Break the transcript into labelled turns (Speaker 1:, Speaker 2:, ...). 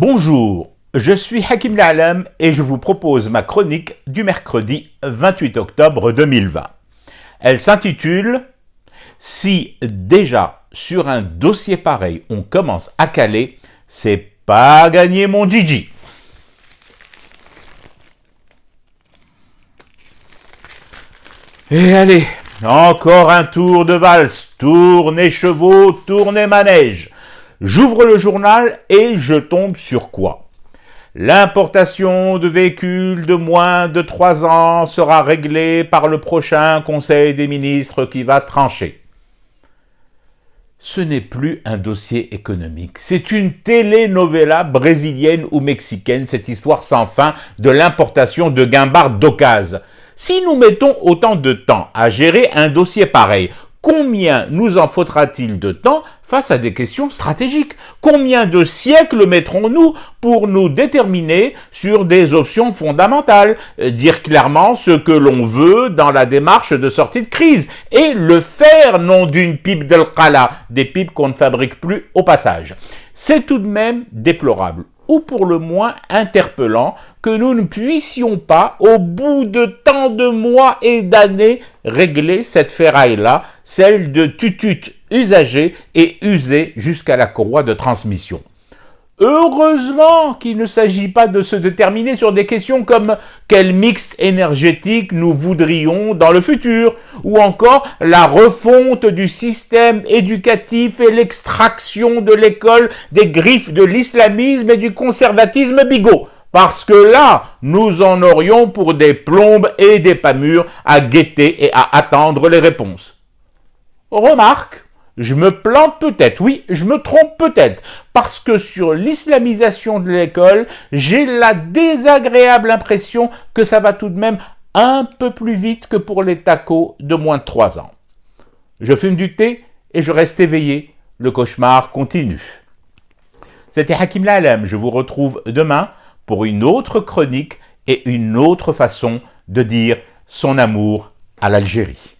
Speaker 1: Bonjour, je suis Hakim La'Alem et je vous propose ma chronique du mercredi 28 octobre 2020. Elle s'intitule « Si déjà sur un dossier pareil on commence à caler, c'est pas gagné mon Gigi ». Et allez, encore un tour de valse, tournez chevaux, tournez manège. J'ouvre le journal et je tombe sur quoi? L'importation de véhicules de moins de 3 ans sera réglée par le prochain Conseil des ministres qui va trancher. Ce n'est plus un dossier économique, c'est une telenovela brésilienne ou mexicaine, cette histoire sans fin de l'importation de guimbards d'occasion. Si nous mettons autant de temps à gérer un dossier pareil, combien nous en faudra-t-il de temps face à des questions stratégiques? Combien de siècles mettrons-nous pour nous déterminer sur des options fondamentales, dire clairement ce que l'on veut dans la démarche de sortie de crise et le faire non d'une pipe d'El-Khala, des pipes qu'on ne fabrique plus au passage? C'est tout de même déplorable, ou pour le moins interpellant, que nous ne puissions pas, au bout de tant de mois et d'années, régler cette ferraille-là, celle de tututes usagées et usées jusqu'à la courroie de transmission. Heureusement qu'il ne s'agit pas de se déterminer sur des questions comme quel mix énergétique nous voudrions dans le futur, ou encore la refonte du système éducatif et l'extraction de l'école des griffes de l'islamisme et du conservatisme bigot. Parce que là, nous en aurions pour des plombes et des pas mûres à guetter et à attendre les réponses. Remarque, je me plante peut-être, oui, je me trompe peut-être, parce que sur l'islamisation de l'école, j'ai la désagréable impression que ça va tout de même un peu plus vite que pour les tacos de moins de 3 ans. Je fume du thé et je reste éveillé, le cauchemar continue. C'était Hakim La'Alem, je vous retrouve demain pour une autre chronique et une autre façon de dire son amour à l'Algérie.